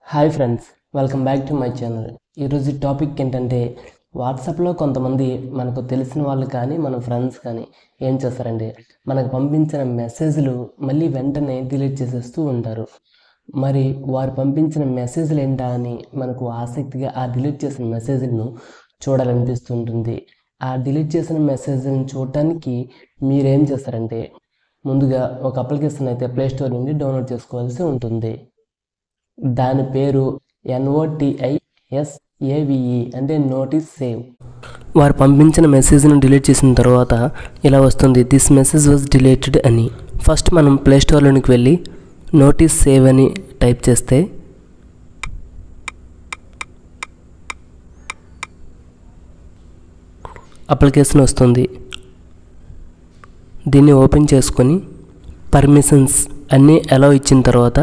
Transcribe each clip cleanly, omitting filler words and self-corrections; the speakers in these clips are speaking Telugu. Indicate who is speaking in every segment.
Speaker 1: Hi friends, welcome back to my channel. ఈరోజు టాపిక్ ఏంటంటే వాట్సాప్లో కొంతమంది మనకు తెలిసిన వాళ్ళు కానీ మన ఫ్రెండ్స్ కానీ ఏం చేస్తారంటే మనకు పంపించిన మెసేజ్లు మళ్ళీ వెంటనే డిలీట్ చేసేస్తూ ఉంటారు. మరి వారు పంపించిన మెసేజ్లు ఏంటా అని మనకు ఆసక్తిగా ఆ డిలీట్ చేసిన మెసేజ్లను చూడాలనిపిస్తుంటుంది. ఆ డిలీట్ చేసిన మెసేజ్లను చూడటానికి మీరేం చేస్తారంటే ముందుగా ఒక అప్లికేషన్ అయితే ప్లేస్టోర్ నుండి డౌన్లోడ్ చేసుకోవాల్సి ఉంటుంది. దాని పేరు NOTISAVE అంటే నోటీస్ సేవ్. వారు పంపించిన మెసేజ్ను డిలీట్ చేసిన తర్వాత ఇలా వస్తుంది, దిస్ మెసేజ్ వాజ్ డిలీటెడ్ అని. ఫస్ట్ మనం ప్లేస్టోర్లోనికి వెళ్ళి నోటీస్ సేవ్ అని టైప్ చేస్తే అప్లికేషన్ వస్తుంది. దీన్ని ఓపెన్ చేసుకొని పర్మిషన్స్ అన్నీ అలౌ ఇచ్చిన తర్వాత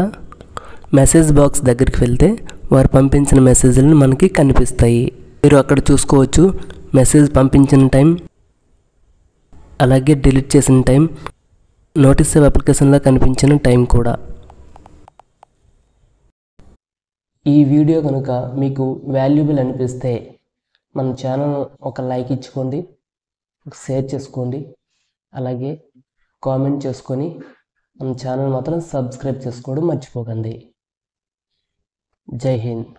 Speaker 1: మెసేజ్ బాక్స్ దగ్గరికి వెళ్తే వారు పంపించిన మెసేజ్లను మనకి కనిపిస్తాయి. మీరు అక్కడ చూసుకోవచ్చు మెసేజ్ పంపించిన టైం, అలాగే డిలీట్ చేసిన టైం, నోటీస్ సేవ్ అప్లికేషన్లో కనిపించిన టైం కూడా. ఈ వీడియో కనుక మీకు వాల్యుబుల్ అనిపిస్తే మన ఛానల్ ఒక లైక్ ఇచ్చుకోండి, షేర్ చేసుకోండి, అలాగే కామెంట్ చేసుకొని మన ఛానల్ మాత్రం సబ్స్క్రైబ్ చేసుకోవడం మర్చిపోకండి. జై హింద్.